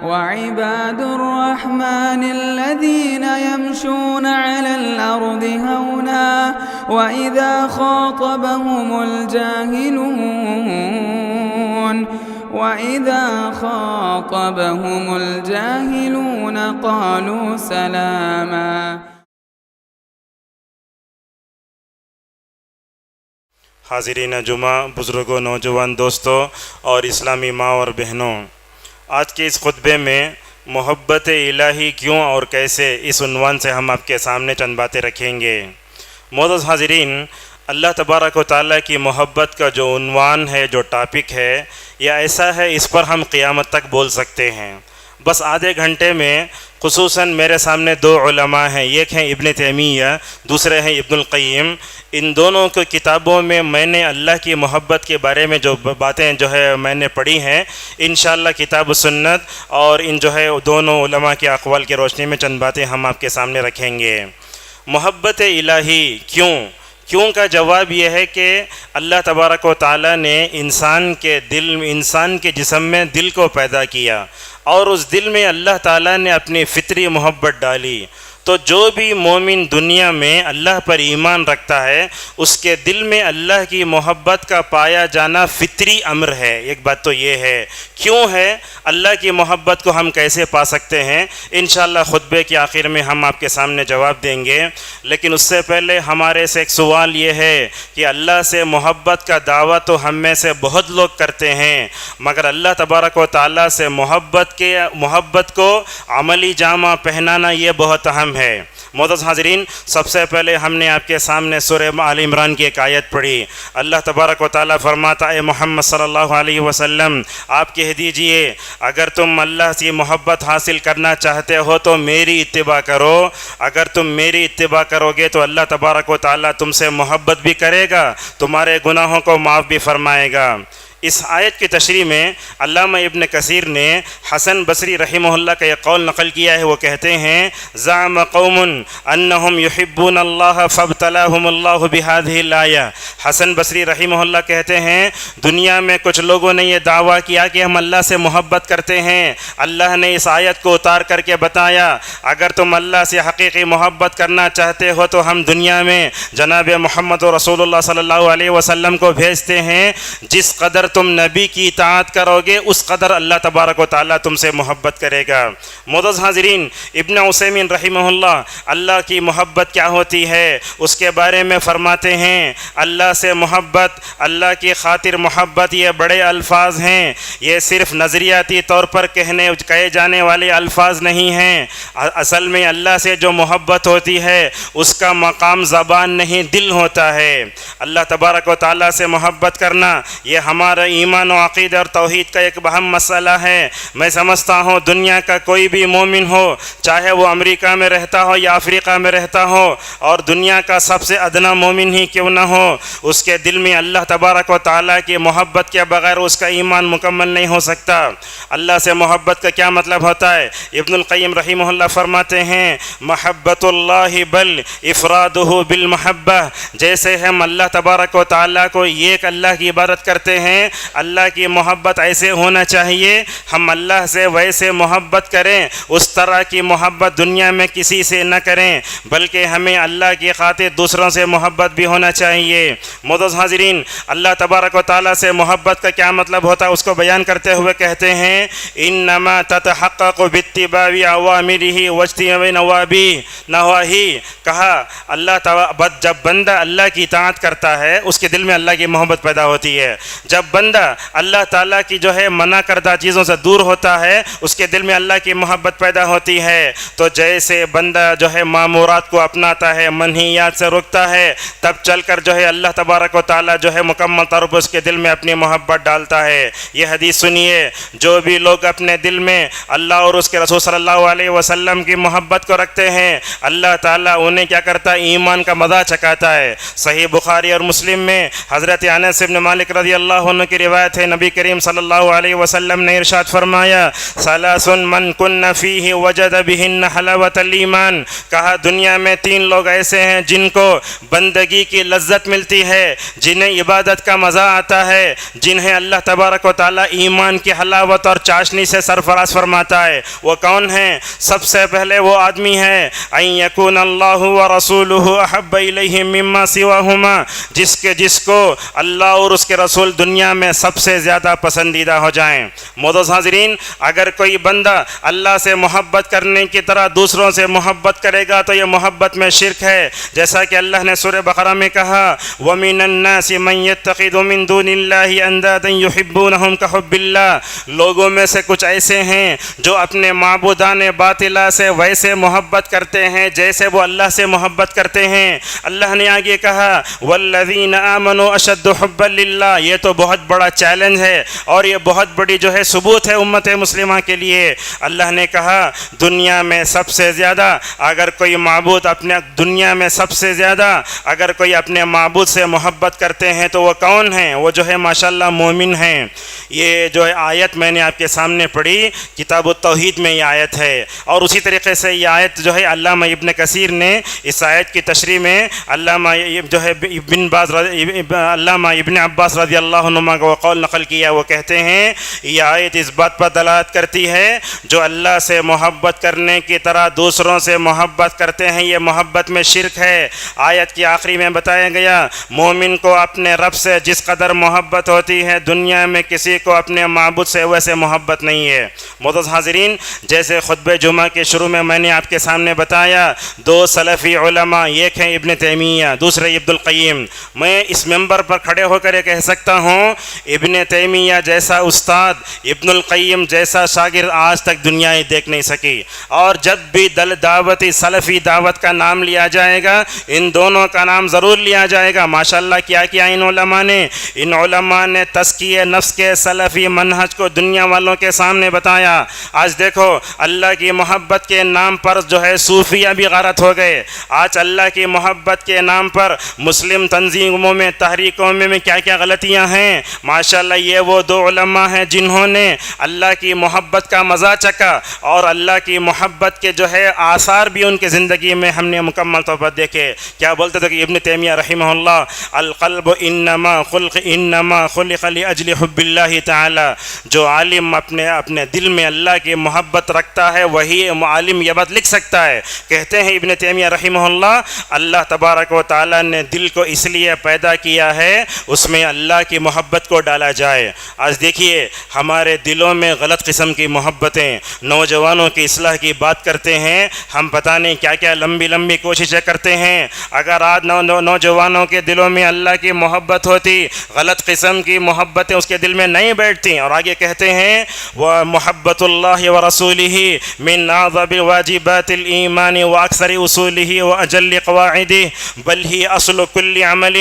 وعباد الرحمن الذين يمشون على الأرض هونا وإذا خاطبهم الجاهلون قالوا سلاما۔ حاضرین جمعہ، بزرگوں، نوجوان دوستوں اور اسلامی ماں اور بہنوں، آج کے اس خطبے میں محبت الہی کیوں اور کیسے، اس عنوان سے ہم آپ کے سامنے چند باتیں رکھیں گے۔ معزز حاضرین، اللہ تبارک و تعالیٰ کی محبت کا جو عنوان ہے، جو ٹاپک ہے، یہ ایسا ہے اس پر ہم قیامت تک بول سکتے ہیں۔ بس آدھے گھنٹے میں خصوصاً میرے سامنے دو علماء ہیں، ایک ہیں ابن تیمیہ، دوسرے ہیں ابن القیم۔ ان دونوں کی کتابوں میں میں نے اللہ کی محبت کے بارے میں جو باتیں میں نے پڑھی ہیں، انشاءاللہ کتاب و سنت اور ان دونوں علماء کے اقوال کی روشنی میں چند باتیں ہم آپ کے سامنے رکھیں گے۔ محبت الہی کیوں کا جواب یہ ہے کہ اللہ تبارک و تعالیٰ نے انسان کے جسم میں دل کو پیدا کیا، اور اس دل میں اللہ تعالیٰ نے اپنی فطری محبت ڈالی۔ تو جو بھی مومن دنیا میں اللہ پر ایمان رکھتا ہے، اس کے دل میں اللہ کی محبت کا پایا جانا فطری امر ہے۔ ایک بات تو یہ ہے، کیوں ہے، اللہ کی محبت کو ہم کیسے پا سکتے ہیں، انشاءاللہ خطبے کے آخر میں ہم آپ کے سامنے جواب دیں گے۔ لیکن اس سے پہلے ہمارے سے ایک سوال یہ ہے کہ اللہ سے محبت کا دعویٰ تو ہم میں سے بہت لوگ کرتے ہیں، مگر اللہ تبارک و تعالیٰ سے محبت کو عملی جامہ پہنانا یہ بہت اہم ہے۔ معزز حاضرین، سب سے پہلے ہم نے آپ کے سامنے سورہ آل عمران کی ایک آیت پڑھی۔ اللہ تبارک و تعالیٰ فرماتا ہے، محمد صلی اللہ علیہ وسلم آپ کہہ دیجئے، اگر تم اللہ سے محبت حاصل کرنا چاہتے ہو تو میری اتباع کرو۔ اگر تم میری اتباع کرو گے تو اللہ تبارک و تعالیٰ تم سے محبت بھی کرے گا، تمہارے گناہوں کو معاف بھی فرمائے گا۔ اس آیت کی تشریح میں علامہ ابن کثیر نے حسن بصری رحمہ اللہ کا یہ قول نقل کیا ہے۔ وہ کہتے ہیں، زعم قوم انہم یحبون اللہ فابتلاہم اللہ بہذہ الآیہ۔ حسن بصری رحمہ اللہ کہتے ہیں، دنیا میں کچھ لوگوں نے یہ دعویٰ کیا کہ ہم اللہ سے محبت کرتے ہیں۔ اللہ نے اس آیت کو اتار کر کے بتایا، اگر تم اللہ سے حقیقی محبت کرنا چاہتے ہو تو ہم دنیا میں جناب محمد رسول اللہ صلی اللہ علیہ وسلم کو بھیجتے ہیں، جس قدر تم نبی کی اطاعت کرو گے اس قدر اللہ تبارک و تعالیٰ تم سے محبت کرے گا۔ معزز حاضرین، ابن عثیمین رحمہ اللہ کی محبت کیا ہوتی ہے اس کے بارے میں فرماتے ہیں، اللہ سے محبت، اللہ کی خاطر محبت، یہ بڑے الفاظ ہیں، یہ صرف نظریاتی طور پر کہے جانے والے الفاظ نہیں ہیں۔ اصل میں اللہ سے جو محبت ہوتی ہے اس کا مقام زبان نہیں، دل ہوتا ہے۔ اللہ تبارک و تعالیٰ سے محبت کرنا یہ ہمارا ایمان و عقیدہ اور توحید کا ایک اہم مسئلہ ہے۔ میں سمجھتا ہوں دنیا کا کوئی بھی مومن ہو، چاہے وہ امریکہ میں رہتا ہو یا افریقہ میں رہتا ہو، اور دنیا کا سب سے ادنا مومن ہی کیوں نہ ہو، اس کے دل میں اللہ تبارک و تعالیٰ کی محبت کے بغیر اس کا ایمان مکمل نہیں ہو سکتا۔ اللہ سے محبت کا کیا مطلب ہوتا ہے؟ ابن القیم رحمہ اللہ فرماتے ہیں، محبت اللہ بل افرادہ بالمحبہ، جیسے ہم اللہ تبارک و تعالیٰ کو ایک اللہ کی عبادت کرتے ہیں، اللہ کی محبت ایسے ہونا چاہیے، ہم اللہ سے ویسے محبت کریں، اس طرح کی محبت دنیا میں کسی سے نہ کریں، بلکہ ہمیں اللہ کی خاطر دوسروں سے محبت بھی ہونا چاہیے۔ معزز حاضرین، اللہ تبارک و تعالیٰ سے محبت کا کیا مطلب ہوتا ہے اس کو بیان کرتے ہوئے کہتے ہیں، انما تتحقق باتباع اوامرہ واجتناب نواہی۔ کہا جب بندہ اللہ کی اطاعت کرتا ہے اس کے دل میں اللہ کی محبت پیدا ہوتی ہے۔ جب بندہ اللہ تعالیٰ کی منع کردہ چیزوں سے دور ہوتا ہے اس کے دل میں اللہ کی محبت پیدا ہوتی ہے۔ تو جیسے بندہ مامورات کو اپناتا ہے، منہیات سے رکتا ہے، تب چل کر اللہ تبارک و تعالیٰ مکمل طور پر اس کے دل میں اپنی محبت ڈالتا ہے۔ یہ حدیث سنیے، جو بھی لوگ اپنے دل میں اللہ اور اس کے رسول صلی اللہ علیہ وسلم کی محبت کو رکھتے ہیں، اللہ تعالیٰ انہیں کیا کرتا ہے؟ ایمان کا مزہ چکھاتا ہے۔ صحیح بخاری اور مسلم میں حضرت انس بن مالک رضی اللہ عنہ عنہ کی روایت ہے، نبی کریم صلی اللہ علیہ وسلم نے ارشاد فرمایا ثلاث من کن فیہ وجد بہن حلاوت الایمان، کہا دنیا میں 3 لوگ ایسے ہیں جن کو بندگی کی لذت ملتی ہے، جنہیں عبادت کا مزہ آتا ہے، جنہیں اللہ تبارک و تعالیٰ ایمان کی حلاوت اور چاشنی سے سرفراز فرماتا ہے۔ وہ کون ہیں؟ سب سے پہلے وہ آدمی ہے ان یکون اللہ ورسولہ احب الیہ مما سواہما، جس کو اللہ اور اس کے رسول دنیا میں سب سے زیادہ پسندیدہ ہو جائیں۔ معزز حاضرین، اگر کوئی بندہ اللہ سے محبت کرنے کی طرح دوسروں سے محبت کرے گا تو یہ محبت میں شرک ہے، جیسا کہ اللہ نے سورہ بقرہ میں کہا وَمِنَ النَّاسِ مَن يَتَّخِذُ مِن دُونِ اللَّهِ أَندَادًا يُحِبُّونَهُمْ كَحُبِّ اللَّهِ، لوگوں میں سے کچھ ایسے ہیں جو اپنے معبودان باطلہ سے ویسے محبت کرتے ہیں جیسے وہ اللہ سے محبت کرتے ہیں۔ اللہ نے آگے کہا وَالَّذِينَ آمَنُوا أَشَدُّ حُبًّا لِلَّهِ، یہ تو بہت بڑا چیلنج ہے اور یہ بہت بڑی جو ہے ثبوت ہے امت مسلمہ کے لیے۔ اللہ نے کہا دنیا میں سب سے زیادہ اگر کوئی معبود دنیا میں سب سے زیادہ اگر کوئی اپنے معبود سے محبت کرتے ہیں تو وہ کون ہیں؟ وہ جو ہے ماشاءاللہ مومن ہیں۔ یہ جو ہے آیت میں نے آپ کے سامنے پڑھی، کتاب التوحید میں یہ آیت ہے، اور اسی طریقے سے یہ آیت جو ہے علامہ ابن کثیر نے اس آیت کی تشریح میں علامہ جو ہے علامہ ابن عباس رضی اللہ عنہما کا وہ قول نقل کیا، وہ کہتے ہیں یہ آیت اس بات پر دلالت کرتی ہے جو اللہ سے محبت کرنے کی طرح دوسروں سے محبت کرتے ہیں یہ محبت میں شرک ہے۔ آیت کی آخری میں بتایا گیا مومن کو اپنے رب سے جس قدر محبت ہوتی ہے دنیا میں کسی کو اپنے معبود سے ویسے محبت نہیں ہے۔ معزز حاضرین، جیسے خطبہ جمعہ کے شروع میں نے آپ کے سامنے بتایا 2 سلفی علماء، ایک ہیں ابن تیمیہ، دوسرے ابن القیم۔ میں اس ممبر پر کھڑے ہو کر یہ کہہ سکتا ہوں ابن تیمیہ جیسا استاد، ابن القیم جیسا شاگرد آج تک دنیا دیکھ نہیں سکی، اور جب بھی دعوتی سلفی دعوت کا نام لیا جائے گا ان دونوں کا نام ضرور لیا جائے گا۔ ماشاءاللہ کیا کیا ان علماء نے تزکیہ نفس کے سلفی منہج کو دنیا والوں کے سامنے بتایا۔ آج دیکھو اللہ کی محبت کے نام پر جو ہے صوفیہ بھی غارت ہو گئے، آج اللہ کی محبت کے نام پر مسلم تنظیموں میں تحریکوں میں کیا کیا غلطیاں ہیں۔ ماشاءاللہ یہ وہ 2 علماء ہیں جنہوں نے اللہ کی محبت کا مزہ چکھا اور اللہ کی محبت کے جو ہے آثار بھی ان کی زندگی میں ہم نے مکمل طور پر دیکھے۔ کیا بولتے تھے کہ ابن تیمیہ رحمہ اللہ القلب انما خلق لاجل حب اللہ تعالی، جو عالم اپنے دل میں اللہ کی محبت رکھتا ہے وہی عالم یہ بات لکھ سکتا ہے۔ کہتے ہیں ابن تیمیہ رحمہ اللہ اللہ تبارک و تعالی نے دل کو اس لیے پیدا کیا ہے اس میں اللہ کی محبت کو ڈالا جائے۔ آج دیکھیے ہمارے دلوں میں غلط قسم کی محبتیں، نوجوانوں کی اصلاح کی بات کرتے ہیں ہم پتہ نہیں کیا کیا لمبی کوششیں کرتے ہیں۔ اگر آج نوجوانوں کے دلوں میں اللہ کی محبت ہوتی، غلط قسم کی محبتیں اس کے دل میں نہیں بیٹھتی۔ اور آگے کہتے ہیں وَمُحَبَّةُ اللَّهِ وَرَسُولِهِ مِنْ أَعْظَمِ واجبات الإيمان وأكثر أصوله وأجل قواعده بل هي أصل كل عمل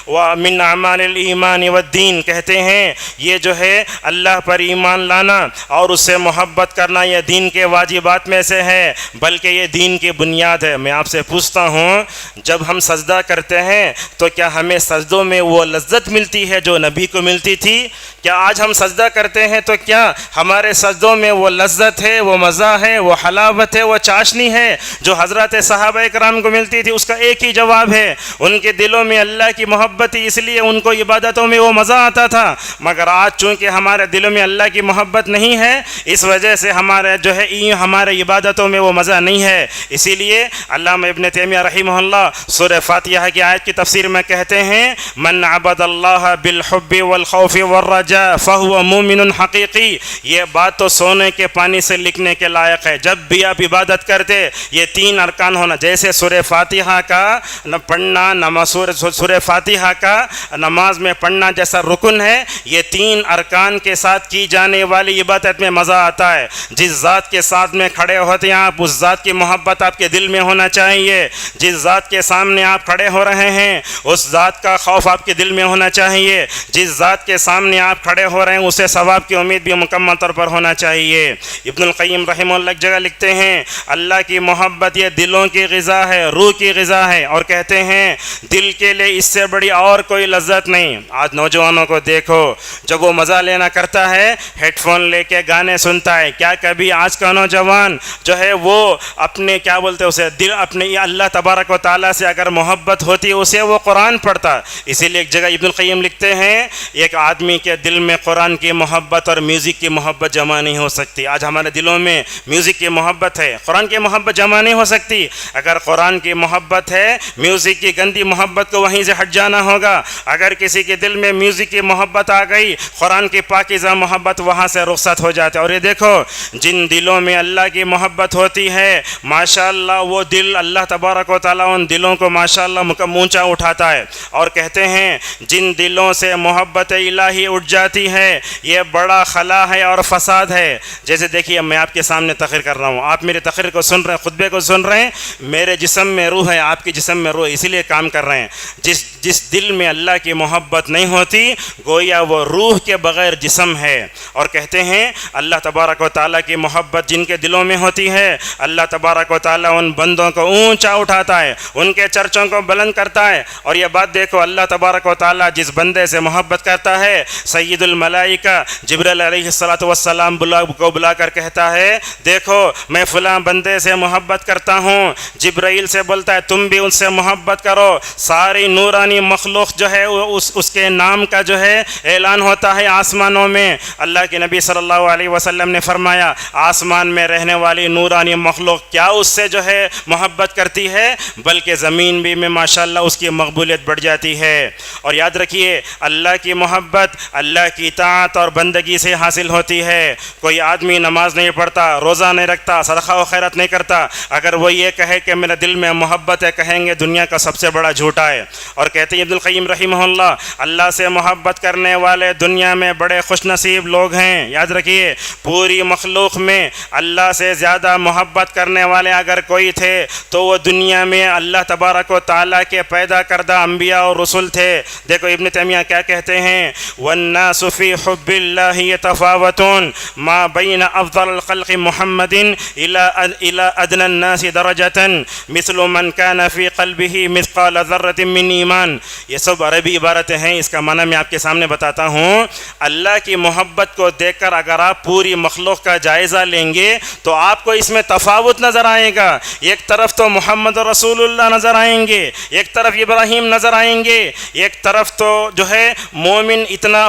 ومن أعمال الإيمان والدين۔ کہتے ہیں یہ جو ہے اللہ پر ایمان لانا اور اس سے محبت کرنا یہ دین کے واجبات میں سے ہے، بلکہ یہ دین کی بنیاد ہے۔ میں آپ سے پوچھتا ہوں جب ہم سجدہ کرتے ہیں تو کیا ہمیں سجدوں میں وہ لذت ملتی ہے جو نبی کو ملتی تھی؟ کیا آج ہم سجدہ کرتے ہیں تو کیا ہمارے سجدوں میں وہ لذت ہے، وہ مزہ ہے، وہ حلاوت ہے، وہ چاشنی ہے جو حضرات صحابہ کرام کو ملتی تھی؟ اس کا ایک ہی جواب ہے ان کے دلوں میں اللہ کی محبت تھی اس لیے ان کو عبادتوں میں وہ مزہ آتا تھا۔ مگر آج چونکہ ہمارے دلوں میں اللہ کی محبت نہیں ہے اس وجہ سے ہمارے جو ہے ہمارے عبادتوں میں وہ مزہ نہیں ہے۔ اسی لیے علامہ ابن تیمیہ رحمہ اللہ سورہ فاتحہ کی آیت کی تفسیر میں کہتے ہیں من عبد اللہ بالحب والخوف والرجاء فهو مومن حقیقی۔ یہ بات تو سونے کے پانی سے لکھنے کے لائق ہے۔ جب بھی آپ عبادت کرتے یہ 3 ارکان ہونا، جیسے سورہ فاتحہ کا پڑھنا سورہ فاتحہ کا نماز میں پڑھنا جیسا رکن ہے، یہ 3 ارکان کے ساتھ کی جانے والی عبادت میں مزہ آتا ہے۔ جس ذات کے ساتھ میں کھڑے ہوتے ہیں آپ اس ذات کی محبت آپ کے دل میں ہونا چاہیے، جس ذات کے سامنے آپ کھڑے ہو رہے ہیں اس ذات کا خوف آپ کے دل میں ہونا چاہیے، جس ذات کے سامنے آپ کھڑے ہو رہے ہیں اسے ثواب کی امید بھی مکمل طور پر ہونا چاہیے۔ ابن القیم رحمہ اللہ ایک جگہ لکھتے ہیں اللہ کی محبت یہ دلوں کی غذا ہے، روح کی غذا ہے، اور کہتے ہیں دل کے لیے اس سے بڑی اور کوئی لذت نہیں۔ آج نوجوانوں کو کو دیکھو، جب وہ مزہ لینا کرتا ہے ہیڈ فون لے کے گانے سنتا ہے. کیا کبھی آج کا نوجوان جو ہے وہ اپنے کیا بولتے ہیں اسے دل اپنے اللہ تبارک و تعالیٰ سے اگر محبت ہوتی اسے وہ قرآن پڑھتا. اسی لیے ایک جگہ ابن القیم لکھتے ہیں ایک آدمی کے دل میں قرآن کی محبت اور میوزک کی محبت جمع نہیں ہو سکتی. آج ہمارے دلوں میں میوزک کی محبت ہے، قرآن کی محبت جمع نہیں ہو سکتی. اگر قرآن کی محبت ہے میوزک کی گندی محبت کو وہیں سے ہٹ جانا ہوگا. اگر کسی کے دل میں میوزک کی محبت آ گئی قرآن کی پاکیزہ محبت وہاں سے رخصت ہو جاتے. اور یہ دیکھو جن دلوں میں اللہ کی محبت ہوتی ہے ماشاءاللہ وہ دل اللہ تبارک و تعالیٰ ان دلوں کو ماشاءاللہ اونچا اٹھاتا ہے. اور کہتے ہیں جن دلوں سے محبت الہی اٹھ جاتی ہے یہ بڑا خلا ہے اور فساد ہے. جیسے دیکھیے میں آپ کے سامنے تقریر کر رہا ہوں، آپ میرے تقریر کو سن رہے ہیں، خطبے کو سن رہے ہیں، میرے جسم میں روح ہے، آپ کے جسم میں روح، اسی لیے کام کر رہے ہیں. جس دل میں اللہ کی محبت نہیں ہوتی گویا وہ روح کے بغیر جسم ہے. اور کہتے ہیں اللہ تبارک و تعالیٰ کی محبت جن کے دلوں میں ہوتی ہے اللہ تبارک و تعالیٰ ان بندوں کو اونچا اٹھاتا ہے، ان کے چرچوں کو بلند کرتا ہے. اور یہ بات دیکھو اللہ تبارک و تعالیٰ جس بندے سے محبت کرتا ہے سید الملائکہ جبرائیل علیہ السلام کو بلا کر کہتا ہے دیکھو میں فلاں بندے سے محبت کرتا ہوں. جبرائیل سے بولتا ہے تم بھی ان سے محبت کرو. ساری نورانی مخلوق جو ہے اس کے نام کا جو ہے اعلان ہوتا ہے آسمانوں میں. اللہ کے نبی صلی اللہ علیہ وسلم نے فرمایا آسمان میں رہنے والی نورانی مخلوق کیا اس سے جو ہے محبت کرتی ہے بلکہ زمین بھی میں ماشاءاللہ اس کی مقبولیت بڑھ جاتی ہے. اور یاد رکھیے اللہ کی محبت اللہ کی اطاعت اور بندگی سے حاصل ہوتی ہے. کوئی آدمی نماز نہیں پڑھتا، روزہ نہیں رکھتا، صدقہ و خیرات نہیں کرتا، اگر وہ یہ کہے کہ میرے دل میں محبت ہے کہیں گے دنیا کا سب سے بڑا جھوٹا ہے. اور کہتے ہیں ابن القیم رحمہ اللہ سے محبت کرنے والے دنیا میں بڑے خوش نصیب لوگ ہیں. یاد رکھیے پوری مخلوق میں اللہ سے زیادہ محبت کرنے والے اگر کوئی تھے تو وہ دنیا میں اللہ تبارک و تعالیٰ کے پیدا کردہ انبیاء اور رسول تھے. دیکھو ابن تیمیہ کیا کہتے ہیں والناس فی حب اللہ یتفاوتون ما بین افضل الخلق محمد الى ادنى الناس درجة مثل من كان فی قلبه مثقال ذرة من ایمان. یہ سب عربی عبارتیں ہیں، اس کا معنی میں آپ کے سامنے بتاتا ہوں. اللہ کی محبت کو دیکھ کر اگر آپ پوری مخلوق کا جائزہ لیں گے تو آپ کو اس میں تفاوت نظر آئے گا. ایک طرف تو محمد رسول اللہ نظر آئیں گے، ایک طرف ابراہیم نظر آئیں گے، ایک طرف تو جو ہے مومن اتنا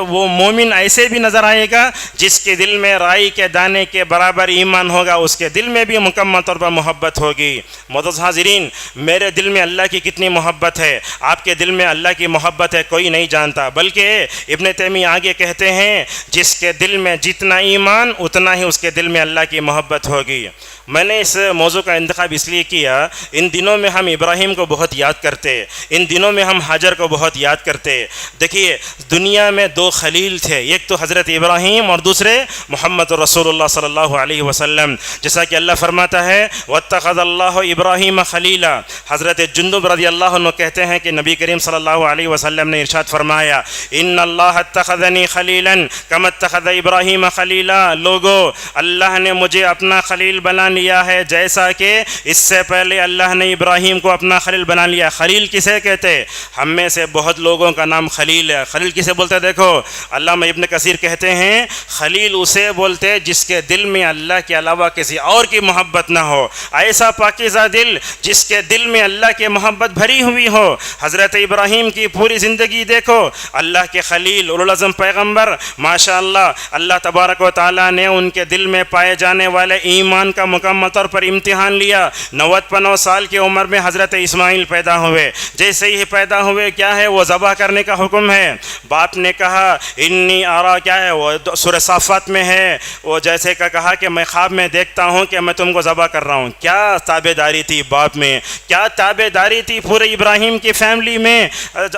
وہ مومن ایسے بھی نظر آئے گا جس کے دل میں رائی کے دانے کے برابر ایمان ہوگا، اس کے دل میں بھی مکمل طور پر محبت ہوگی. معزز حاضرین میرے دل میں اللہ کی کتنی محبت ہے، آپ کے دل میں اللہ کی محبت ہے کوئی نہیں جانتا. بلکہ ابن تیمیہ آگے کہتے ہیں جس کے دل میں جتنا ایمان اتنا ہی اس کے دل میں اللہ کی محبت ہوگی. میں نے اس موضوع کا انتخاب اس لیے کیا ان دنوں میں ہم ابراہیم کو بہت یاد کرتے، ان دنوں میں ہم حاجر کو بہت یاد کرتے. دیکھیے دنیا میں دو خلیل تھے، ایک تو حضرت ابراہیم اور دوسرے محمد رسول اللہ صلی اللہ علیہ وسلم. جیسا کہ اللہ فرماتا ہے واتخذ اللہ ابراہیم خلیلا. حضرت جندب رضی اللہ عنہ کہتے ہیں کہ نبی کریم صلی اللہ علیہ وسلم نے ارشاد فرمایا ان اللہ اتخذنی خلیلا کما اتخذ ابراہیم خلیلا. لوگو اللہ نے مجھے اپنا خلیل بنا لیا ہے جیسا کہ اس سے پہلے اللہ نے ابراہیم کو اپنا خلیل بنا لیا. خلیل کسے کہتے؟ ہم میں سے بہت لوگوں کا نام خلیل ہے. خلیل کسے بولتے؟ دیکھو علامہ ابن کثیر کہتے ہیں خلیل اسے بولتے جس کے دل میں اللہ کے علاوہ کسی اور کی محبت نہ ہو، ایسا پاکیزہ دل جس کے دل میں اللہ کی محبت بھری ہوئی ہو. حضرت ابراہیم کی پوری زندگی دیکھو، اللہ کے خلیل اولوالعزم پیغمبر ماشاءاللہ اللہ تبارک و تعالیٰ نے ان کے دل میں پائے جانے والے ایمان کا مکمل طور پر امتحان لیا. 90 سال کی عمر میں حضرت اسماعیل پیدا ہوئے. جیسے ہی پیدا ہوئے کیا ہے وہ ذبح کرنے کا حکم ہے. باپ نے کہا انی آرا، کیا ہے وہ سورہ صافات میں ہے، وہ جیسے کہ کہا کہ میں خواب میں دیکھتا ہوں کہ میں تم کو ذبح کر رہا ہوں. کیا تابع داری تھی باپ میں، کیا تابع داری تھی پورے ابراہیم کی فیملی میں.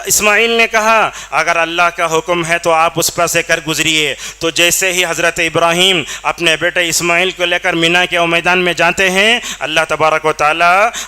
اسماعیل نے کہا اگر اللہ کا حکم ہے تو آپ اس پر سے کر گزریے. تو جیسے ہی حضرت ابراہیم اپنے بیٹے اسماعیل کو لے کر مینا کے میدان میں جاتے ہیں اللہ تبارک و تعالی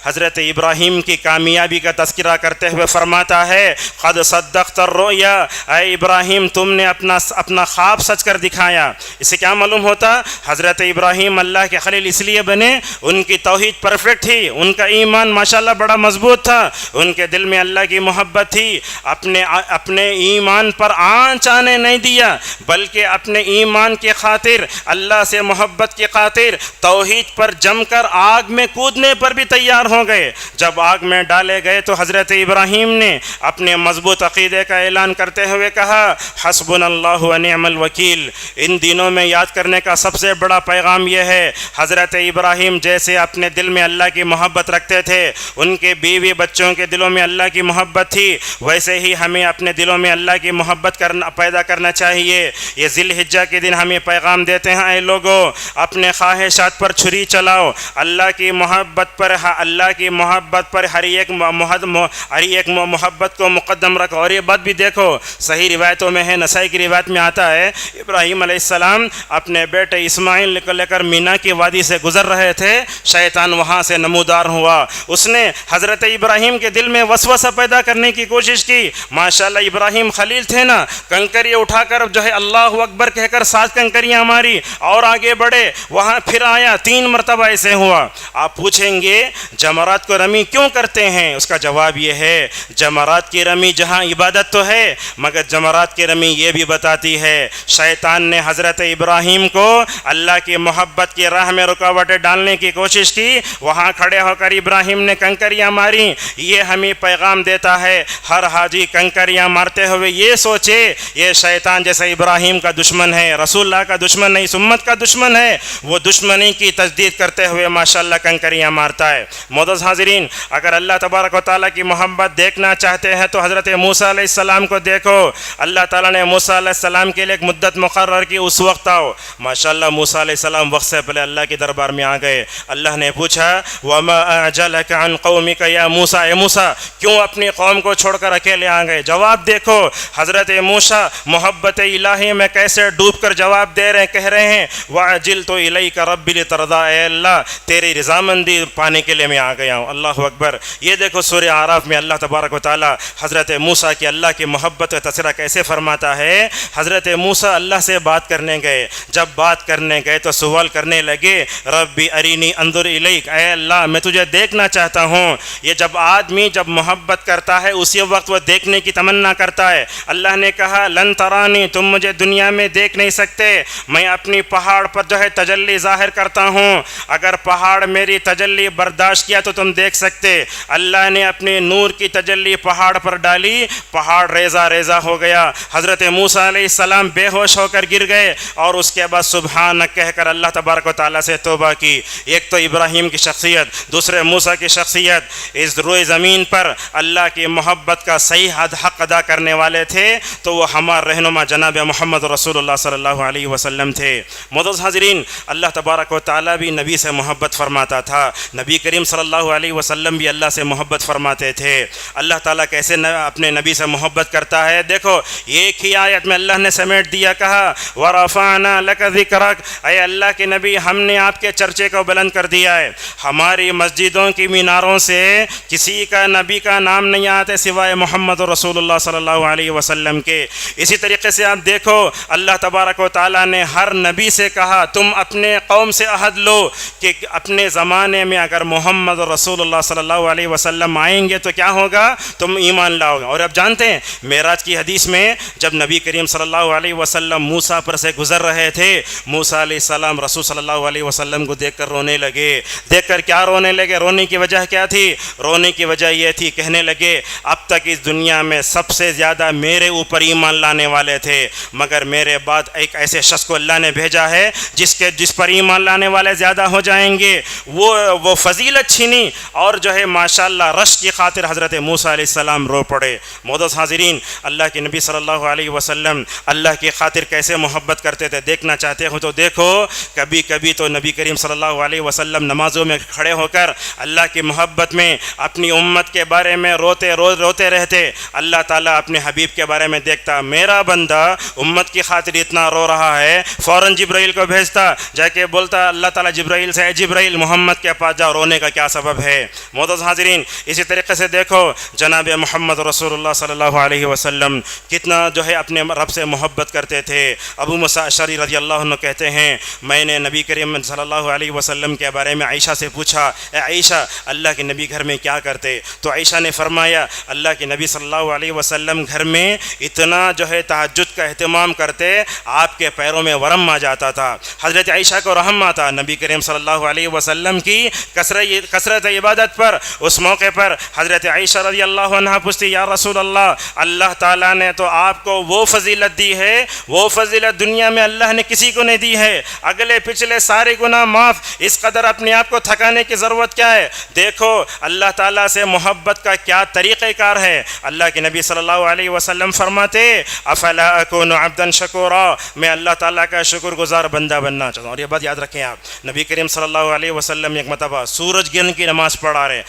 حضرت ابراہیم کی کامیابی کا تذکرہ کرتے ہوئے فرماتا ہے قد صدقت الرؤیا، اے ابراہیم تم نے اپنا خواب سچ کر دکھایا. اس سے کیا معلوم ہوتا؟ حضرت ابراہیم اللہ کے خلیل اس لیے بنے ان کی توحید پرفیکٹ تھی، ان کا ایمان ماشاءاللہ بڑا مضبوط تھا، ان کے کے دل میں اللہ کی محبت تھی، اپنے ایمان پر آنچ آنے نہیں دیا، بلکہ اپنے ایمان کی خاطر، اللہ سے محبت کی خاطر توحید پر جم کر آگ میں کودنے پر بھی تیار ہو گئے۔ جب آگ میں ڈالے گئے تو حضرت ابراہیم نے اپنے مضبوط عقیدے کا اعلان کرتے ہوئے کہا حسبنا اللہ و نعم الوکیل۔ ان دنوں میں یاد کرنے کا سب سے بڑا پیغام یہ ہے، حضرت ابراہیم جیسے اپنے دل میں اللہ کی محبت رکھتے تھے، ان کے بیوی بچوں کے دلوں میں اللہ کی محبت تھی، ویسے ہی ہمیں اپنے دلوں میں اللہ کی محبت پیدا کرنا چاہیے۔ یہ ذی الحجہ کے دن ہمیں پیغام دیتے ہیں، اے لوگوں اپنے خواہشات پر چھری چلاؤ، اللہ کی محبت پر ہر ایک محبت کو مقدم رکھو۔ اور یہ بات بھی دیکھو، صحیح روایتوں میں ہے، نسائی کی روایت میں آتا ہے، ابراہیم علیہ السلام اپنے بیٹے اسماعیل کو لے کر مینا کی وادی سے گزر رہے تھے، شیطان وہاں سے نمودار ہوا، اس نے حضرت ابراہیم کے دل میں وسوسہ پیدا کرنے کی کوشش کی۔ ماشاءاللہ ابراہیم خلیل تھے نا، کنکریاں اٹھا کر جو ہے اللہ اکبر کہہ کر 7 کنکریاں ماری اور آگے بڑھے، وہاں پھر آیا، 3 مرتبہ ایسے ہوا۔ آپ پوچھیں گے جمرات کو رمی کیوں کرتے ہیں؟ اس کا جواب یہ ہے، جمرات کی رمی جہاں عبادت تو ہے، مگر جمرات کی رمی یہ بھی بتاتی ہے شیطان نے حضرت ابراہیم کو اللہ کی محبت کی راہ میں رکاوٹیں ڈالنے کی کوشش کی، وہاں کھڑے ہو کر ابراہیم نے کنکریاں ماری۔ یہ ہمیں پیغام دیتا ہے، ہر حاجی کنکریاں مارتے ہوئے یہ سوچے یہ شیطان جیسے ابراہیم کا دشمن ہے، رسول اللہ کا دشمن نہیں، سمت کا دشمن ہے، وہ دشمنی کی تجدید کرتے ہوئے ماشاءاللہ کنکریاں مارتا ہے۔ معزز حاضرین، اگر اللہ تبارک و تعالیٰ کی محبت دیکھنا چاہتے ہیں تو حضرت موسیٰ علیہ السلام کو دیکھو، اللہ تعالیٰ نے موسیٰ علیہ السلام کے لیے ایک مدت مقرر کی، اس وقت آؤ۔ ماشاءاللہ موسیٰ علیہ السلام وقت سے پہلے اللہ کے دربار میں آ گئے۔ اللہ نے پوچھا وَمَا أَعْجَلَكَ عَنْ قَوْمِكَ يَا موسیٰ، اے موسیٰ کیوں اپنی قوم کو چھوڑ کر اکیلے آ گئے؟ جواب دیکھو حضرت موسیٰ محبت الہی میں کیسے ڈوب کر جواب دے رہے، کہہ رہے ہیں وَعَجِلْتُ إِلَيْكَ رَبِّ لِتَرْضَىٰ، اے اللہ تیری رضامندی پانے کے لیے میں آ گیا ہوں۔ اللہ اکبر۔ یہ دیکھو سورہ اعراف میں اللہ تبارک و تعالیٰ حضرت موسیٰ کی اللہ کی محبت کا تذکرہ کیسے فرماتا ہے۔ حضرت موسیٰ اللہ سے بات کرنے گئے، جب بات کرنے گئے تو سوال کرنے لگے ربی ارینی انظر الیک، اے اللہ میں تجھے دیکھنا چاہتا ہوں۔ یہ جب آدمی جب محبت کرتا ہے اسی وقت وہ دیکھنے کی تمنا کرتا ہے۔ اللہ نے کہا لن ترانی، تم مجھے دنیا میں دیکھ نہیں سکتے، میں اپنی پہاڑ پر جو ہے تجلی ظاہر کرتا ہوں، اگر پہاڑ میری تجلی برداشت کیا تو تم دیکھ سکتے۔ اللہ نے اپنے نور کی تجلی پہاڑ پر ڈالی، پہاڑ ریزہ ریزہ ہو گیا، حضرت موسیٰ علیہ السلام بے ہوش ہو کر گر گئے، اور اس کے بعد سبحانک کہہ کر اللہ تبارک و تعالیٰ سے توبہ کی۔ ایک تو ابراہیم کی شخصیت، دوسرے موسیٰ کی شخصیت، اس روئے زمین پر اللہ کی محبت کا صحیح حق ادا کرنے والے تھے تو وہ ہمارے رہنما جناب محمد رسول اللہ صلی اللہ علیہ وسلم تھے۔ معزز حاضرین، اللہ تبارک و تعالیٰ بھی نبی سے محبت فرماتا تھا، نبی کریم صلی اللہ علیہ وسلم بھی اللہ سے محبت فرماتے تھے۔ اللہ تعالیٰ کیسے اپنے نبی سے محبت کرتا ہے، دیکھو ایک ہی آیت میں اللہ نے سمیٹ دیا، کہا وَرَفَعْنَا لَكَ ذِكْرَكَ، اے اللہ کے نبی ہم نے آپ کے چرچے کو بلند کر دیا ہے۔ ہماری مسجدوں کی میناروں سے کسی کا نبی کا نام نہیں آتے سوائے محمد رسول اللہ صلی اللہ علیہ وسلم کے۔ اسی طریقے سے آپ دیکھو اللہ تبارک و تعالیٰ نے ہر نبی سے کہا تم اپنے قوم سے عہد لو کہ اپنے زمانے میں اگر محمد رسول اللہ صلی اللہ علیہ وسلم آئیں گے تو کیا ہوگا، تم ایمان لاؤ گے۔ اور اب جانتے ہیں معراج کی حدیث میں جب نبی کریم صلی اللہ علیہ وسلم موسیٰ پر سے گزر رہے تھے، موسیٰ علیہ السلام رسول صلی اللہ علیہ وسلم کو دیکھ کر رونے لگے۔ دیکھ کر کیا رونے لگے؟ رونے کی وجہ کیا تھی؟ رونے کی وجہ یہ تھی، کہنے لگے اب تک اس دنیا میں سب سے زیادہ میرے اوپر ایمان لانے والے تھے، مگر میرے بعد ایک ایسے شخص کو اللہ نے بھیجا ہے جس پر ایمان لانے والے زیادہ ہو جائیں گے، وہ فضیلت چھینی، اور جو ہے ماشاءاللہ رشک کی خاطر حضرت موسیٰ علیہ السلام رو پڑے۔ معزز حاضرین، اللہ کے نبی صلی اللہ علیہ وسلم اللہ کی خاطر کیسے محبت کرتے تھے، دیکھنا چاہتے ہو تو دیکھو، کبھی کبھی تو نبی کریم صلی اللہ علیہ وسلم نمازوں میں کھڑے ہو کر اللہ کی محبت میں اپنی امت کے بارے میں روتے رہتے۔ اللہ تعالیٰ اپنے حبیب کے بارے میں دیکھتا، میرا بندہ امت کی خاطر اتنا رو رہا ہے، فوراً جبرائیل کو بھیجتا، جا کے بولتا اللہ تعالیٰ جبرائیل سے، اے جبرائیل محمد کے پاس جاؤ، رونے کا کیا سبب ہے۔ معزز حاضرین، اسی طریقے سے دیکھو جناب محمد رسول اللہ صلی اللہ علیہ وسلم کتنا جو ہے اپنے رب سے محبت کرتے تھے۔ ابو موسیٰ اشعری رضی اللہ عنہ کہتے ہیں میں نے نبی کریم صلی اللہ علیہ وسلم کے بارے میں عائشہ سے پوچھا، اے عائشہ اللہ کے نبی گھر میں کیا کرتے؟ تو عائشہ نے فرمایا اللہ کے نبی صلی اللہ علیہ وسلم گھر میں اتنا جو ہے تہجد کا اہتمام کرتے آپ کے پیروں میں ورم آ جاتا تھا۔ حضرت عائشہ کو رحم آتا نبی کریم صلی اللہ علیہ وسلم کی کثرت عبادت پر۔ اس موقع پر حضرت عائشہ رضی اللہ عنہ پوچھتی یا رسول اللہ، اللہ تعالیٰ نے تو آپ کو وہ فضیلت دی ہے، وہ فضیلت دنیا میں اللہ نے کسی کو نہیں دی ہے، اگلے پچھلے سارے گناہ معاف، اس قدر اپنے آپ کو تھکانے کی ضرورت کیا ہے؟ دیکھو اللہ تعالیٰ سے محبت کا کیا طریقہ کار ہے۔ اللہ کے نبی صلی اللہ علیہ وسلم فرماتے افلا اکون عبدا شکورا، میں اللہ تعالیٰ کا شکر گزار بندہ بننا چاہتا ہوں۔ اور یہ بات یاد رکھیں آپ، نبی کریم صلی اللہ علیہ وسلم ایک مرتبہ سورج گرہن کی نماز پڑھا رہے،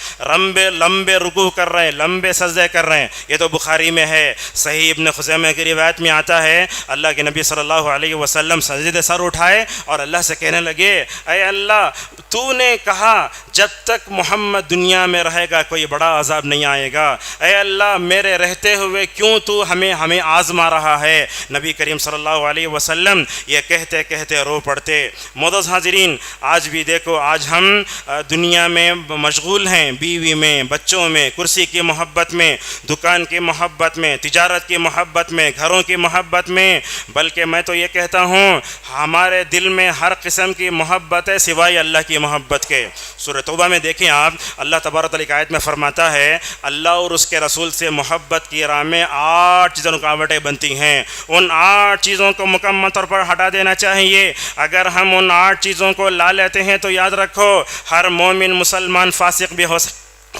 لمبے رکوع کر رہے ہیں، لمبے سجدے کر رہے ہیں، یہ تو بخاری میں ہے۔ صحیح ابن خزیمہ کی روایت میں آتا ہے اللہ کے نبی صلی اللہ علیہ وسلم سجدے سر اٹھائے اور اللہ سے کہنے لگے اے اللہ تو نے کہا جب تک محمد دنیا میں رہے گا کوئی بڑا عذاب نہیں آئے گا، اے اللہ میرے رہتے ہوئے کیوں تو ہمیں آزما رہا ہے؟ نبی کریم صلی اللہ علیہ وسلم یہ کہتے کہتے رو پڑتے۔ معزز حاضرین، آج بھی دیکھو، آج ہم دنیا میں مشغول ہیں، بیوی میں، بچوں میں، کرسی کی محبت میں، دکان کی محبت میں، تجارت کی محبت میں، گھروں کی محبت میں، بلکہ میں تو یہ کہتا ہوں ہمارے دل میں ہر قسم کی محبت ہے سوائے اللہ کی محبت کے۔ سورہ توبہ میں دیکھیں آپ، اللہ تبارک تعالیٰ کی آیت میں فرماتا ہے اللہ اور اس کے رسول سے محبت کی راہ میں 8 چیزیں رکاوٹیں بنتی ہیں، ان 8 چیزوں کو مکمل طور پر ہٹا دینا چاہیے۔ اگر ہم ان 8 چیزوں کو لا لیتے ہیں تو یاد رکھو ہر مومن مسلمان فاسق بھی ہو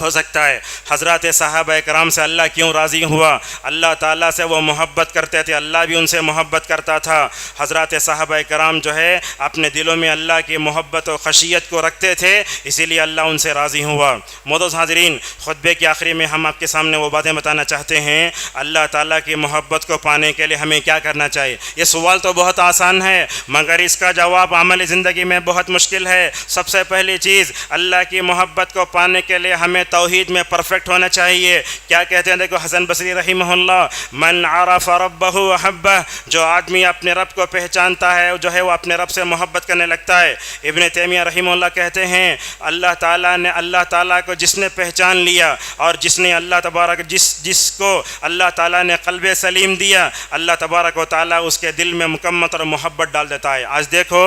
سکتا ہے۔ حضرات صحابہ کرام سے اللہ کیوں راضی ہوا؟ اللہ تعالیٰ سے وہ محبت کرتے تھے، اللہ بھی ان سے محبت کرتا تھا۔ حضرات صحابہ کرام جو ہے اپنے دلوں میں اللہ کی محبت و خشیت کو رکھتے تھے، اسی لیے اللہ ان سے راضی ہوا۔ معزز حاضرین، خطبے کے آخری میں ہم آپ کے سامنے وہ باتیں بتانا چاہتے ہیں اللہ تعالیٰ کی محبت کو پانے کے لیے ہمیں کیا کرنا چاہیے۔ یہ سوال تو بہت آسان ہے مگر اس کا جواب عملی زندگی میں بہت مشکل ہے۔ سب سے پہلی چیز اللہ کی محبت کو پانے کے لیے ہمیں توحید میں پرفیکٹ ہونا چاہیے۔ کیا کہتے ہیں؟ دیکھو حسن بصری رحمہ اللہ، من عرف ربہ احبہ، جو آدمی اپنے رب کو پہچانتا ہے جو ہے وہ اپنے رب سے محبت کرنے لگتا ہے۔ ابن تیمیہ رحمہ اللہ کہتے ہیں اللہ تعالیٰ کو جس نے پہچان لیا اور جس نے اللہ تبارک جس کو اللہ تعالیٰ نے قلب سلیم دیا، اللہ تبارک و تعالیٰ اس کے دل میں مکمل اور محبت ڈال دیتا ہے۔ آج دیکھو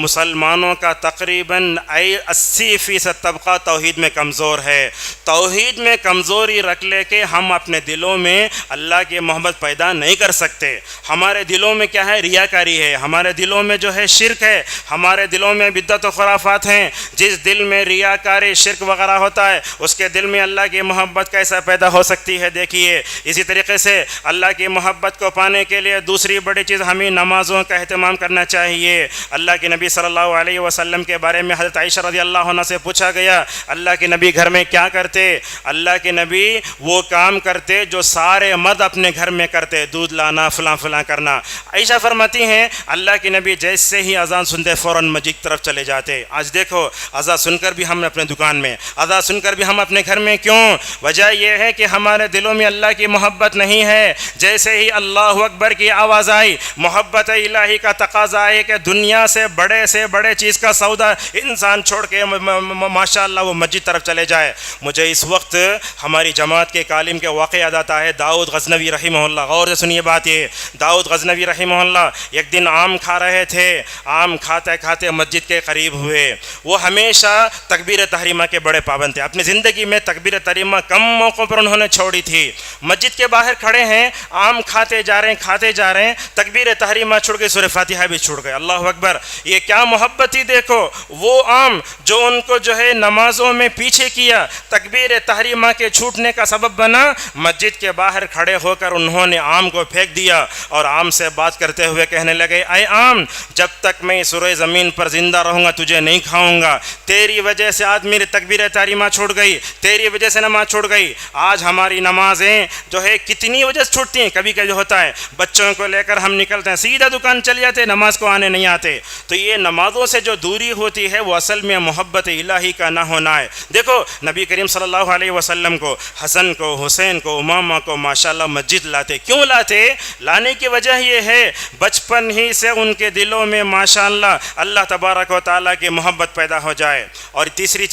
مسلمانوں کا تقریباً 80% طبقہ توحید میں کمزور ہے۔ توحید میں کمزوری رکھ لے کے ہم اپنے دلوں میں اللہ کی محبت پیدا نہیں کر سکتے۔ ہمارے دلوں میں کیا ہے؟ ریاکاری ہے، ہمارے دلوں میں جو ہے شرک ہے، ہمارے دلوں میں بدعت و خرافات ہیں۔ جس دل میں ریاکاری، شرک وغیرہ ہوتا ہے اس کے دل میں اللہ کی محبت کیسا پیدا ہو سکتی ہے؟ دیکھیے اسی طریقے سے اللہ کی محبت کو پانے کے لیے دوسری بڑی چیز ہمیں نمازوں کا اہتمام کرنا چاہیے۔ اللہ کے نبی صلی اللہ علیہ وسلم کے بارے میں حضرت عائشہ رضی اللہ عنہ سے پوچھا گیا اللہ کے نبی گھر میں کیا کرتے؟ اللہ کے نبی وہ کام کرتے جو سارے مرد اپنے گھر میں کرتے، دودھ لانا، فلاں فلاں کرنا۔ عائشہ فرماتی ہیں اللہ کے نبی جیسے ہی اذان سنتے فوراً مسجد کی طرف چلے جاتے۔ آج دیکھو اذان سن کر بھی ہم اپنے دکان میں، اذان سن کر بھی ہم اپنے گھر میں، کیوں؟ وجہ یہ ہے کہ ہمارے دلوں میں اللہ کی محبت نہیں ہے۔ جیسے ہی اللہ اکبر کی آواز آئی، محبت الہی کا تقاضا ہے کہ دنیا سے بڑے چیز کا سودا انسان چھوڑ کے ماشاءاللہ وہ مسجد طرف چلے جائے۔ مجھے اس وقت ہماری جماعت کے عالم کے واقعہ یاد آتا ہے داؤد غزنوی رحمہ اللہ۔ غور سے سنیے بات یہ، داؤد غزنوی رحمہ اللہ ایک دن آم کھا رہے تھے، آم کھاتے کھاتے مسجد کے قریب ہوئے۔ وہ ہمیشہ تکبیر تحریمہ کے بڑے پابند تھے، اپنی زندگی میں تکبیر تحریمہ کم موقعوں پر انہوں نے چھوڑی تھی۔ مسجد کے باہر کھڑے ہیں، آم کھاتے جا رہے ہیں، تکبیر تحریمہ چھوڑ گئی، سورہ فاتحہ بھی چھوڑ گئے۔ اللہ اکبر! یہ کیا محبت تھی! دیکھو وہ آم جو ان کو جو ہے نمازوں میں پیچھے کیا، تکبیر تحریمہ کے چھوٹنے کا سبب بنا، مسجد کے باہر کھڑے ہو کر انہوں نے آم کو پھینک دیا اور آم سے بات کرتے ہوئے کہنے لگے اے آم، جب تک میں اس روئے زمین پر زندہ رہوں گا تجھے نہیں کھاؤں گا۔ تیری وجہ سے آج میری تکبیر تحریمہ چھوڑ گئی، تیری وجہ سے نماز چھوڑ گئی۔ آج ہماری نمازیں جو ہے کتنی وجہ سے چھوٹتی ہیں، کبھی کبھی ہوتا ہے بچوں کو لے کر ہم نکلتے ہیں سیدھا دکان چل جاتے، نماز کو آنے نہیں آتے۔ تو یہ نمازوں سے جو دوری ہوتی ہے وہ اصل میں محبت الہی کا نہ ہونا ہے۔ دیکھو نبی کریم صلی اللہ علیہ وسلم کو، حسن کو، حسین کو، امامہ کو ماشاءاللہ مسجد لاتے. کیوں لاتے؟ لانے کی وجہ یہ ہے بچپن ہی سے ان کے دلوں میں ماشاءاللہ اللہ تبارک و تعالیٰ کی محبت پیدا ہو جائے. اور تیسری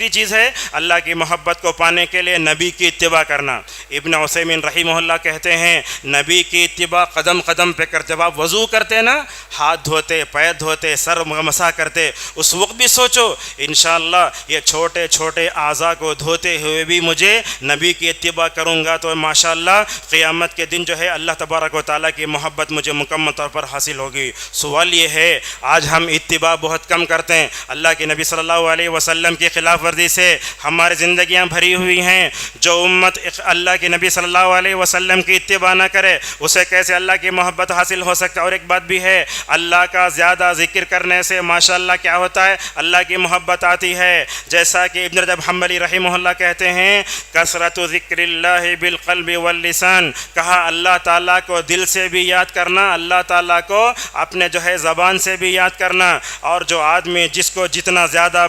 چیز ہے اللہ کی محبت کو پانے کے لیے نبی کی اتباع کرنا. ابن عثیمین رحمہ اللہ کہتے ہیں نبی کی اتباع قدم قدم پہ کرتے. جب آپ وضو کرتے نا، ہاتھ دھوتے، پیر دھوتے، سر مسح کرتے، اس وقت بھی سوچو انشاءاللہ یہ چھوٹے چھوٹے اعضاء کو دھوتے ہوئے بھی مجھے نبی کی اتباع کروں گا تو ماشاءاللہ قیامت کے دن جو ہے اللہ تبارک و تعالیٰ کی محبت مجھے مکمل طور پر حاصل ہوگی. سوال یہ ہے آج ہم اتباع بہت کم کرتے ہیں. اللہ کے نبی صلی اللہ علیہ وسلم کی خلاف ورزی سے ہماری زندگیاں بھری ہوئی ہیں. جو امت اللہ کے نبی صلی اللہ علیہ وسلم کی اتباع نہ کرے اسے کیسے اللہ کی محبت حاصل ہو سکتا ہے؟ اور ایک بات بھی ہے، اللہ کا زیادہ ذکر کرنے سے ماشاءاللہ کیا ہوتا ہے؟ اللہ کی محبت آتی ہے. جیسا کہ ابن رجب حنبلی رحمہ اللہ کہتے ہیں کثرت ذکر اللہ بالقلب واللسان، کہا اللہ تعالیٰ کو دل سے بھی یاد کرنا، اللہ تعالیٰ کو اپنے جو ہے زبان سے بھی یاد کرنا. اور جو آدمی جس کو جتنا زیادہ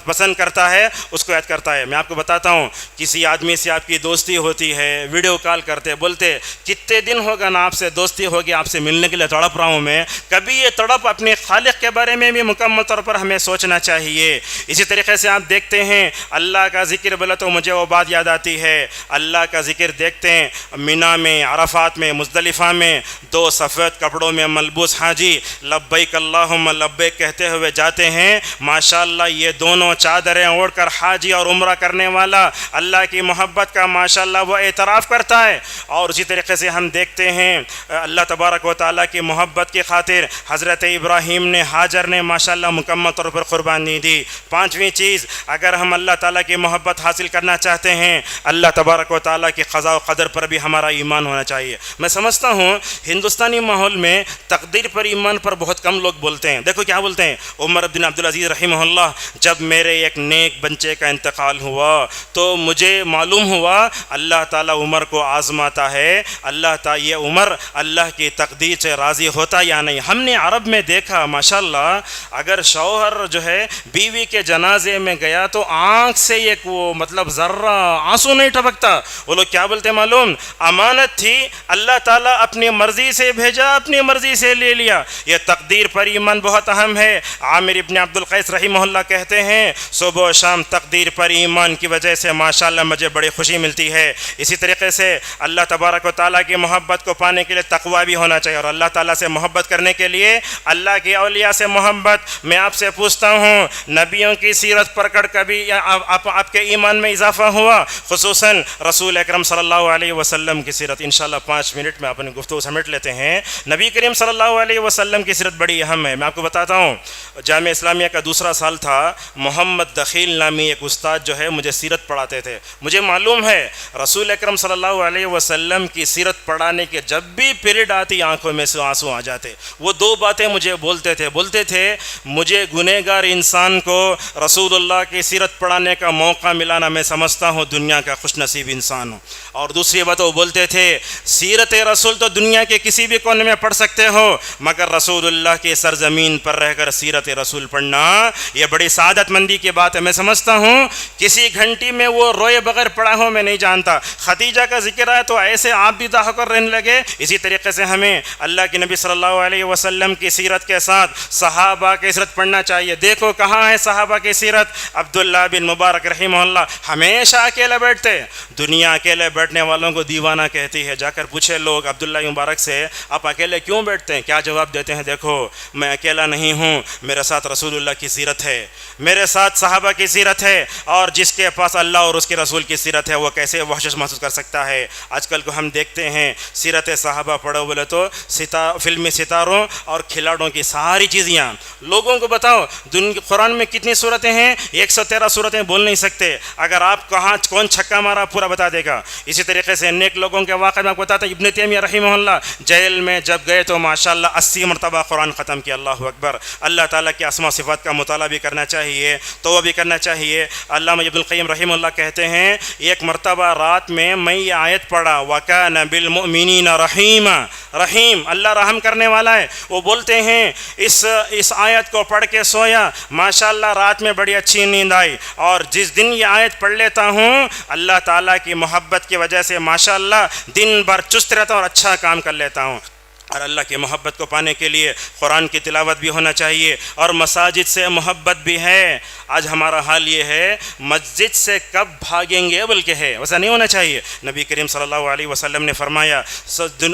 پسند کرتا ہے اس کو یاد کرتا ہے. میں آپ کو بتاتا ہوں، کسی آدمی سے آپ کی دوستی ہوتی ہے، ویڈیو کال کرتے، بولتے کتنے دن ہوگا نا آپ سے دوستی ہوگی، آپ سے ملنے کے لیے تڑپ رہا ہوں میں. کبھی یہ تڑپ اپنے خالق کے بارے میں بھی مکمل طور پر ہمیں سوچنا چاہیے. اسی طریقے سے آپ دیکھتے ہیں اللہ کا ذکر بولے تو مجھے وہ بات یاد آتی ہے. اللہ کا ذکر دیکھتے ہیں مینا میں، عرفات میں، مزدلفہ میں 2 سفید کپڑوں میں ملبوس حاجی لبیک اللہم لبیک کہتے ہوئے جاتے ہیں. ماشاءاللہ یہ دونوں چادریں اوڑھ کر حاجی اور عمرہ کرنے والا اللہ کی محبت کا ماشاءاللہ وہ اعتراف کرتا ہے. اور اسی طریقے سے ہم دیکھتے ہیں اللہ تبارک و تعالیٰ کی محبت کی خاطر حضرت ابراہیم نے، ہاجر نے ماشاءاللہ مکمل طور پر قربانی دی. 5ویں چیز، اگر ہم اللہ تعالیٰ کی محبت حاصل کرنا چاہتے ہیں اللہ تبارک و تعالیٰ کی قضاء و قدر پر بھی ہمارا ایمان ہونا چاہیے. میں سمجھتا ہوں ہندوستانی ماحول میں تقدیر پر ایمان پر بہت کم لوگ بولتے ہیں. دیکھو کیا بولتے ہیں، عمر بن عبدالعزیز رحمہ اللہ جب میرے ایک نیک بچے کا انتقال ہوا تو مجھے معلوم ہوا اللہ تعالیٰ عمر کو آزماتا ہے، اللہ تعالیٰ یہ عمر اللہ کی تقدیر سے راضی ہوتا یا نہیں. ہم نے عرب میں دیکھا ماشاءاللہ اگر شوہر جو ہے بیوی کے جنازے میں گیا تو آنکھ سے ایک وہ مطلب ذرہ آنسو نہیں ٹپکتا. وہ لوگ کیا بولتے معلوم؟ امانت تھی، اللہ تعالیٰ اپنی مرضی سے بھیجا، اپنی مرضی سے لے لیا. یہ تقدیر پر ایمان بہت اہم ہے. عامر ابن عبد القیس رحمہ اللہ کہتے ہیں صبح و شام تقدیر پر ایمان کی وجہ سے ماشاءاللہ مجھے بڑی خوشی ملتی ہے. اسی طریقے سے اللہ تبارک و تعالیٰ کی محبت کو پانے کے لیے تقویٰ بھی ہونا چاہیے. اور اللہ تعالیٰ سے محبت کرنے کے لیے اللہ کے اولیاء سے محبت. میں آپ سے پوچھتا ہوں نبیوں کی سیرت پڑھ کر کبھی آپ کے ایمان میں اضافہ ہوا؟ خصوصاً رسول اکرم صلی اللہ علیہ وسلم کی سیرت. انشاءاللہ 5 منٹ میں اپنی گفتگو سمیٹ لیتے ہیں. نبی کریم صلی اللہ علیہ وسلم کی سیرت بڑی اہم ہے. میں آپ کو بتاتا ہوں جامعہ اسلامیہ کا دوسرا سال تھا، محمد دخیل نامی ایک استاد جو ہے مجھے سیرت پڑھاتے تھے. مجھے معلوم ہے رسول اکرم صلی اللہ علیہ وسلم کی سیرت پڑھانے کے جب بھی پیریڈ آتی آنکھوں میں سے آنسو آ جاتے. وہ 2 باتیں مجھے بولتے تھے مجھے گنہگار انسان کو رسول اللہ کی سیرت پڑھانے کا موقع ملانا میں سمجھتا ہوں دنیا کا خوش نصیب انسان ہوں. اور دوسری بات وہ بولتے تھے سیرت رسول تو دنیا کے کسی بھی کونے میں پڑھ سکتے ہو مگر رسول اللہ کی سرزمین پر رہ کر سیرت رسول پڑھنا یہ بڑی سعادت مندی کی بات ہے. میں سمجھتا ہوں کسی گھنٹی میں وہ روئے بغیر پڑھا ہو میں نہیں جانتا. خدیجہ کا ذکر آئے تو ایسے آپ بھی ہو کر رہنے لگے. اسی طریقے سے ہمیں اللہ کے نبی صلی اللہ علیہ وسلم کی سیرت کے ساتھ صحابہ کی سیرت پڑھنا چاہیے. دیکھو کہاں ہے صحابہ کی سیرت. عبداللہ بن مبارک رحمہ اللہ ہمیشہ اکیلے بیٹھتے. دنیا اکیلے بیٹھنے والوں کو دیوانہ کہتی ہے. جا کر پوچھے لوگ عبداللہ مبارک سے آپ اکیلے کیوں بیٹھتے ہیں؟ کیا جواب دیتے ہیں؟ دیکھو میں اکیلا نہیں ہوں، میرے ساتھ رسول اللہ کی سیرت ہے، میرے ساتھ صحابہ کی سیرت ہے. اور جس کے پاس اللہ اور اس کے رسول کی سیرت ہے وہ کیسے وحشت محسوس کر سکتا ہے؟ آج کل کو ہم دیکھتے ہیں سیرت صحابہ پڑھو بولے تو فلمی ستاروں اور کھلاڑوں کی ساری چیزیں. لوگوں کو بتاؤ قرآن میں کتنی صورتیں ہیں؟ 113 صورتیں بول نہیں سکتے. اگر آپ کون چھکا مارا پورا بتا دے گا. اسی طریقے سے نیک لوگوں کے واقعے میں آپ کو بتاتا ہوں ابن تیمیہ رحمہ اللہ جیل میں جب گئے تو ماشاءاللہ 80 مرتبہ قرآن ختم کیا. اللہ اکبر. اللہ تعالیٰ کی اسماء صفات کا مطالعہ بھی کرنا چاہیے، توبہ بھی کرنا چاہیے. علامہ ابن القیم رحمہ اللہ کہتے ہیں ایک مرتبہ رات میں یہ آیت پڑھا وَكَانَ بِالْمُؤْمِنِينَ رَحِيمًا. رحیم اللہ رحم کرنے والا ہے. وہ بولتے ہیں اس آیت کو پڑھ کے سویا ماشاءاللہ رات میں بڑی اچھی نیند آئی. اور جس دن یہ آیت پڑھ لیتا ہوں اللہ تعالیٰ کی محبت کی وجہ سے ماشاءاللہ دن بھر چست رہتا ہوں اور اچھا کام کر لیتا ہوں۔ اور اللہ کی محبت کو پانے کے لیے قرآن کی تلاوت بھی ہونا چاہیے اور مساجد سے محبت بھی ہے۔ آج ہمارا حال یہ ہے مسجد سے کب بھاگیں گے بلکہ ہے، ویسا نہیں ہونا چاہیے۔ نبی کریم صلی اللہ علیہ وسلم نے فرمایا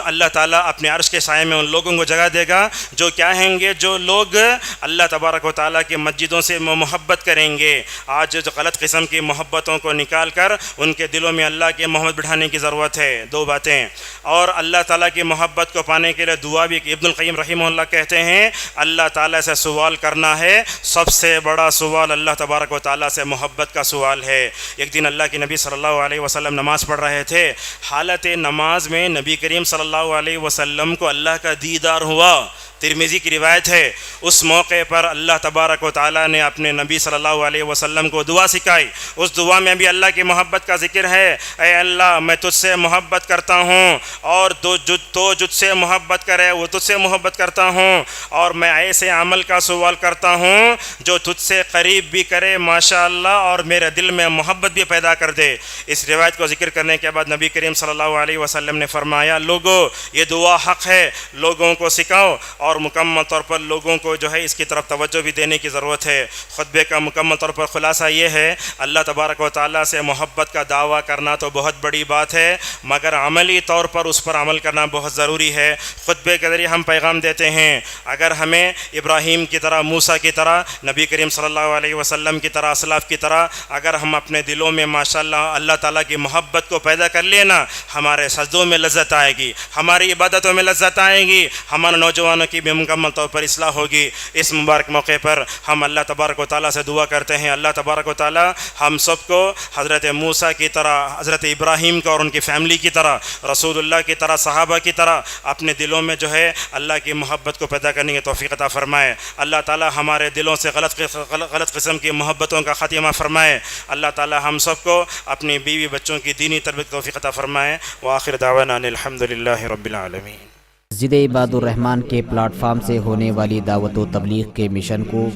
اللہ تعالیٰ اپنے عرش کے سائے میں ان لوگوں کو جگہ دے گا جو کیا ہیں گے، جو لوگ اللہ تبارک و تعالیٰ کی مسجدوں سے محبت کریں گے۔ آج جو غلط قسم کی محبتوں کو نکال کر ان کے دلوں میں اللہ کی محبت بٹھانے کی ضرورت ہے۔ دو باتیں، اور اللہ تعالیٰ کی محبت کو پانے کے لیے دعا بھی، ابن القیم رحمہ اللہ کہتے ہیں اللہ تعالیٰ سے سوال کرنا ہے، سب سے بڑا سوال اللہ تبارک و تعالیٰ سے محبت کا سوال ہے۔ ایک دن اللہ کے نبی صلی اللہ علیہ وسلم نماز پڑھ رہے تھے، حالت نماز میں نبی کریم صلی اللہ علیہ وسلم کو اللہ کا دیدار ہوا، ترمذی کی روایت ہے۔ اس موقع پر اللہ تبارک و تعالیٰ نے اپنے نبی صلی اللہ علیہ وسلم کو دعا سکھائی۔ اس دعا میں بھی اللہ کی محبت کا ذکر ہے، اے اللہ میں تجھ سے محبت کرتا ہوں اور تو ججھ سے محبت کرے وہ تجھ سے محبت کرتا ہوں، اور میں ایسے عمل کا سوال کرتا ہوں جو تجھ سے قریب بھی کرے ماشاءاللہ اور میرے دل میں محبت بھی پیدا کر دے۔ اس روایت کو ذکر کرنے کے بعد نبی کریم صلی اللہ علیہ وسلم نے فرمایا لوگو یہ دعا حق ہے، لوگوں کو سکھاؤ، اور مکمل طور پر لوگوں کو جو ہے اس کی طرف توجہ بھی دینے کی ضرورت ہے۔ خطبے کا مکمل طور پر خلاصہ یہ ہے، اللہ تبارک و تعالیٰ سے محبت کا دعویٰ کرنا تو بہت بڑی بات ہے، مگر عملی طور پر اس پر عمل کرنا بہت ضروری ہے۔ خطبے کے ذریعے ہم پیغام دیتے ہیں، اگر ہمیں ابراہیم کی طرح، موسیٰ کی طرح، نبی کریم صلی اللہ علیہ وسلم کی طرح، اسلاف کی طرح اگر ہم اپنے دلوں میں ماشاءاللہ اللہ تعالیٰ کی محبت کو پیدا کر لینا، ہمارے سجدوں میں لذت آئے گی، ہماری عبادتوں میں لذت آئے گی، ہمارے نوجوانوں کی بھی مکمل طور پر اصلاح ہوگی۔ اس مبارک موقع پر ہم اللہ تبارک و تعالیٰ سے دعا کرتے ہیں، اللہ تبارک و تعالیٰ ہم سب کو حضرت موسیٰ کی طرح، حضرت ابراہیم کا اور ان کی فیملی کی طرح، رسول اللہ کی طرح، صحابہ کی طرح اپنے دلوں میں جو ہے اللہ کی محبت کو پیدا کرنے کی توفیق عطا فرمائے۔ اللہ تعالیٰ ہمارے دلوں سے غلط قسم کی محبتوں کا خاتمہ فرمائے۔ اللہ تعالیٰ ہم سب کو اپنی بیوی بچوں کی دینی تربیت کی توفیق عطا فرمائے۔ وآخر دعوانا ان الحمدللہ رب العالمین۔ مسجد عباد الرحمن کے پلیٹ فارم سے ہونے والی دعوت و تبلیغ کے مشن کو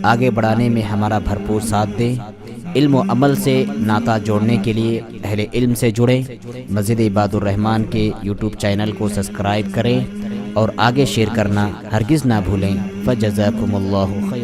آگے بڑھانے میں ہمارا بھرپور ساتھ دیں۔ علم و عمل سے ناطہ جوڑنے کے لیے اہل علم سے جڑیں۔ مسجد عباد الرحمن کے یوٹیوب چینل کو سبسکرائب کریں اور آگے شیئر کرنا ہرگز نہ بھولیں۔ فجزاکم اللہ خیر۔